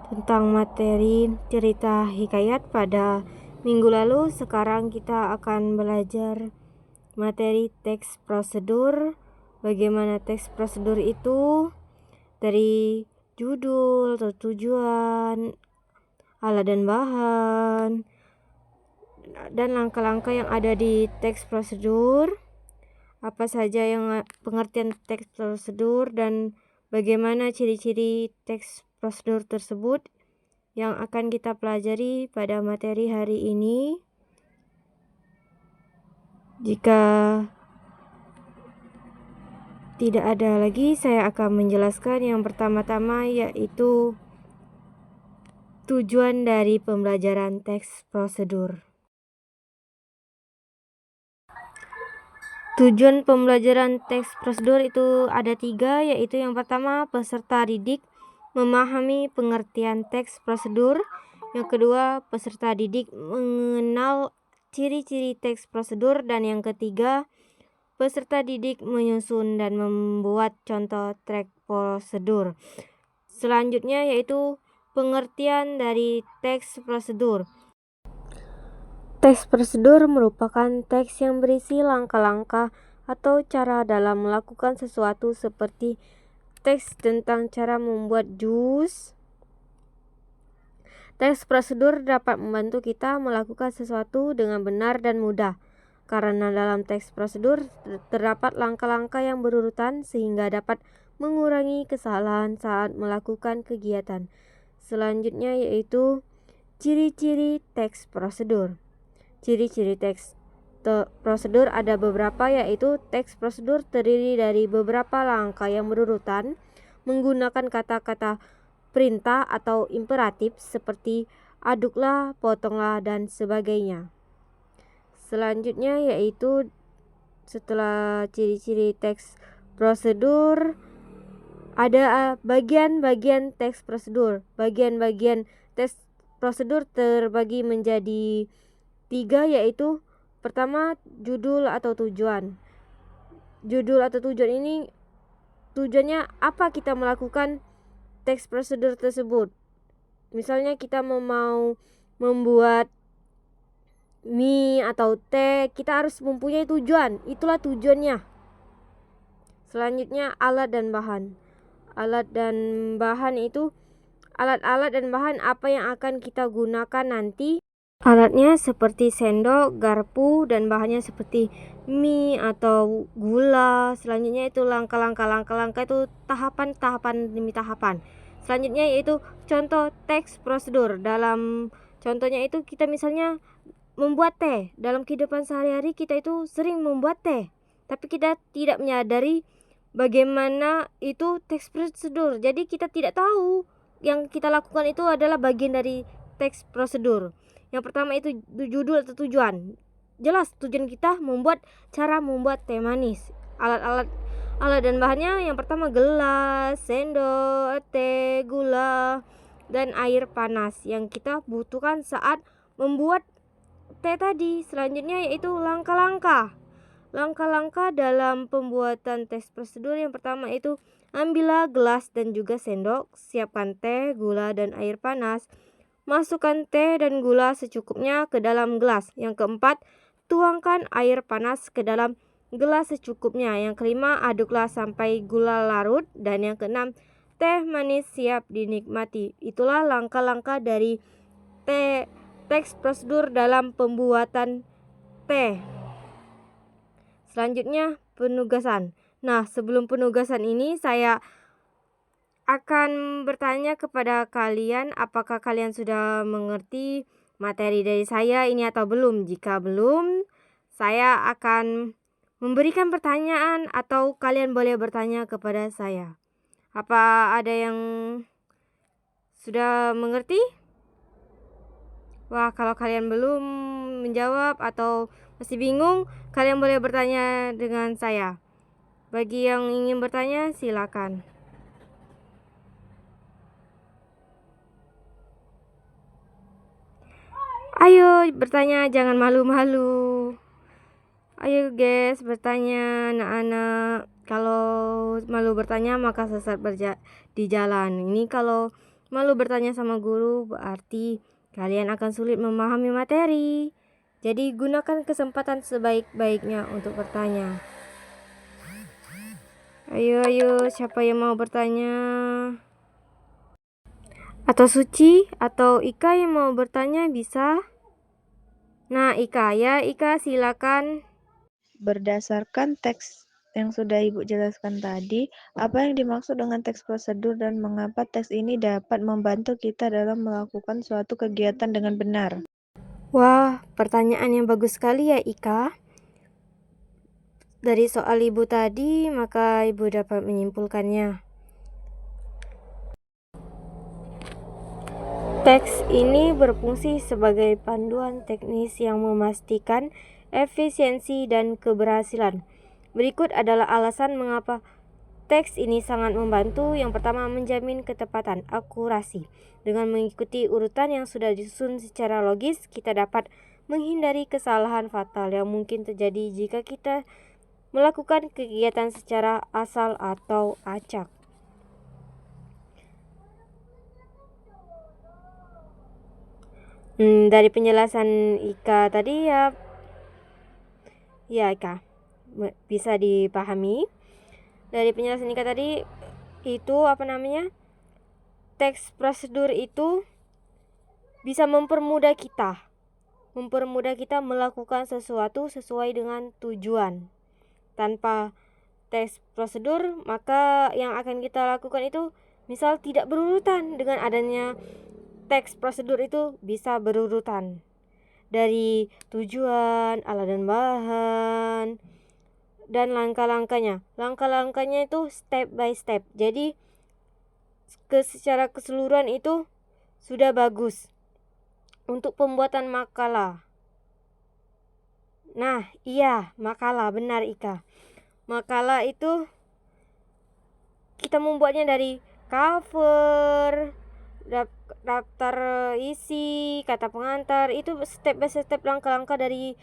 tentang materi cerita hikayat pada minggu lalu. Sekarang kita akan belajar materi teks prosedur. Bagaimana teks prosedur itu, dari judul atau tujuan, alat dan bahan, dan langkah-langkah yang ada di teks prosedur, apa saja yang pengertian teks prosedur, dan bagaimana ciri-ciri teks prosedur tersebut yang akan kita pelajari pada materi hari ini. Jika tidak ada lagi, saya akan menjelaskan yang pertama-tama, yaitu tujuan dari pembelajaran teks prosedur. Tujuan pembelajaran teks prosedur itu ada 3, yaitu yang pertama, peserta didik memahami pengertian teks prosedur. Yang kedua, peserta didik mengenal ciri-ciri teks prosedur. Dan yang ketiga, peserta didik menyusun dan membuat contoh teks prosedur. Selanjutnya yaitu pengertian dari teks prosedur. Teks prosedur merupakan teks yang berisi langkah-langkah atau cara dalam melakukan sesuatu, seperti teks tentang cara membuat jus. Teks prosedur dapat membantu kita melakukan sesuatu dengan benar dan mudah, karena dalam teks prosedur terdapat langkah-langkah yang berurutan sehingga dapat mengurangi kesalahan saat melakukan kegiatan. Selanjutnya yaitu ciri-ciri teks prosedur. Ciri-ciri teks prosedur ada beberapa, yaitu teks prosedur terdiri dari beberapa langkah yang berurutan menggunakan kata-kata perintah atau imperatif seperti aduklah, potonglah, dan sebagainya. Selanjutnya yaitu setelah ciri-ciri teks prosedur ada bagian-bagian teks prosedur. Bagian-bagian teks prosedur terbagi menjadi 3, yaitu pertama, judul atau tujuan. Judul atau tujuan ini tujuannya apa kita melakukan teks prosedur tersebut. Misalnya kita mau membuat mie atau teh, kita harus mempunyai tujuan. Itulah tujuannya. Selanjutnya alat dan bahan. Alat dan bahan itu alat-alat dan bahan apa yang akan kita gunakan nanti. Alatnya seperti sendok, garpu, dan bahannya seperti mie atau gula. Selanjutnya itu langkah-langkah itu tahapan demi tahapan. Selanjutnya yaitu contoh teks prosedur. Dalam contohnya itu kita misalnya membuat teh. Dalam kehidupan sehari-hari kita itu sering membuat teh, tapi kita tidak menyadari bagaimana itu teks prosedur. Jadi kita tidak tahu yang kita lakukan itu adalah bagian dari teks prosedur. Yang pertama itu judul atau tujuan. Jelas tujuan kita cara membuat teh manis. Alat dan bahannya yang pertama gelas, sendok, teh, gula, dan air panas yang kita butuhkan saat membuat teh tadi. Selanjutnya yaitu langkah-langkah. Langkah-langkah dalam pembuatan teks prosedur. Yang pertama itu ambillah gelas dan juga sendok, siapkan teh, gula, dan air panas. Masukkan teh dan gula secukupnya ke dalam gelas. Yang keempat, tuangkan air panas ke dalam gelas secukupnya. Yang kelima, aduklah sampai gula larut. Dan yang keenam, teh manis siap dinikmati. Itulah langkah-langkah dari teks prosedur dalam pembuatan teh. Selanjutnya, penugasan. Nah, sebelum penugasan ini saya akan bertanya kepada kalian, apakah kalian sudah mengerti materi dari saya ini atau belum? Jika belum, saya akan memberikan pertanyaan atau kalian boleh bertanya kepada saya. Apa ada yang sudah mengerti? Wah, kalau kalian belum menjawab atau masih bingung, kalian boleh bertanya dengan saya. Bagi yang ingin bertanya, silakan. Ayo bertanya, jangan malu-malu. Ayo guys, bertanya anak-anak. Kalau malu bertanya maka sesat di jalan. Ini kalau Malu bertanya sama guru berarti kalian akan sulit memahami materi. Jadi gunakan kesempatan sebaik-baiknya untuk bertanya. Ayo, siapa yang mau bertanya? Atau Suci atau Ika yang mau bertanya bisa? Nah, Ika silakan. Berdasarkan teks yang sudah Ibu jelaskan tadi, apa yang dimaksud dengan teks prosedur dan mengapa teks ini dapat membantu kita dalam melakukan suatu kegiatan dengan benar? Wah, pertanyaan yang bagus sekali ya Ika. Dari soal Ibu tadi, maka Ibu dapat menyimpulkannya. Teks ini berfungsi sebagai panduan teknis yang memastikan efisiensi dan keberhasilan. Berikut adalah alasan mengapa teks ini sangat membantu. Yang pertama, menjamin ketepatan, akurasi. Dengan mengikuti urutan yang sudah disusun secara logis, kita dapat menghindari kesalahan fatal yang mungkin terjadi jika kita melakukan kegiatan secara asal atau acak. Dari penjelasan Ika tadi ya Ika bisa dipahami. Dari penjelasan Ika tadi itu teks prosedur itu bisa mempermudah kita melakukan sesuatu sesuai dengan tujuan. Tanpa teks prosedur, maka yang akan kita lakukan itu misal tidak berurutan. Dengan adanya teks prosedur itu bisa berurutan dari tujuan, alat dan bahan, dan langkah-langkahnya. Langkah-langkahnya itu step by step. Jadi secara keseluruhan itu sudah bagus untuk pembuatan makalah. Nah, iya, makalah, benar Ika. Makalah itu kita membuatnya dari cover, daftar isi, kata pengantar, itu step by step, langkah-langkah dari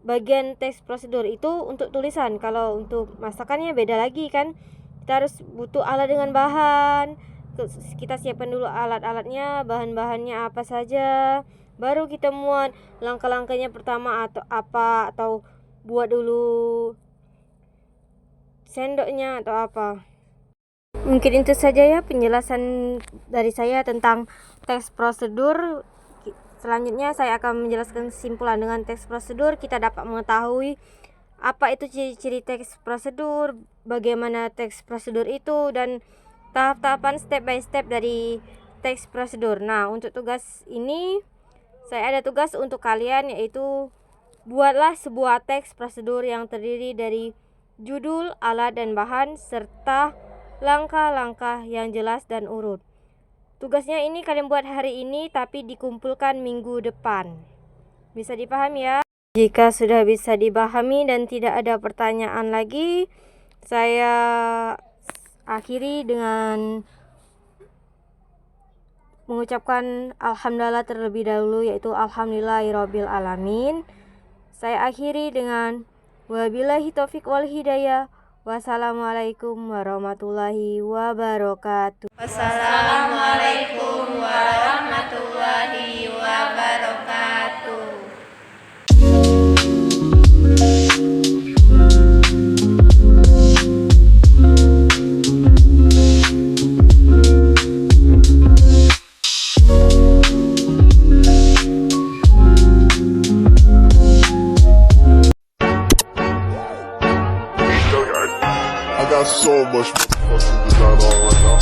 bagian teks prosedur itu untuk tulisan. Kalau untuk masakannya beda lagi kan, kita harus butuh alat dengan bahan, kita siapkan dulu alat-alatnya, bahan-bahannya apa saja, baru kita muat langkah-langkahnya pertama atau buat dulu sendoknya atau apa. Mungkin itu saja ya penjelasan dari saya tentang teks prosedur. Selanjutnya saya akan menjelaskan kesimpulan. Dengan teks prosedur kita dapat mengetahui apa itu ciri-ciri teks prosedur, bagaimana teks prosedur itu, dan tahap-tahapan step by step dari teks prosedur. Nah, untuk tugas ini saya ada tugas untuk kalian, yaitu buatlah sebuah teks prosedur yang terdiri dari judul, alat dan bahan, serta langkah-langkah yang jelas dan urut. Tugasnya ini kalian buat hari ini, tapi dikumpulkan minggu depan. Bisa dipahami ya? Jika sudah bisa dipahami dan tidak ada pertanyaan lagi, saya akhiri dengan mengucapkan alhamdulillah terlebih dahulu, yaitu alhamdulillahirabbil alamin. Saya akhiri dengan wabillahi taufik wal hidayah. Wassalamualaikum warahmatullahi wabarakatuh. Wassalamualaikum warahmatullahi wabarakatuh. I got so much fucking design on right now.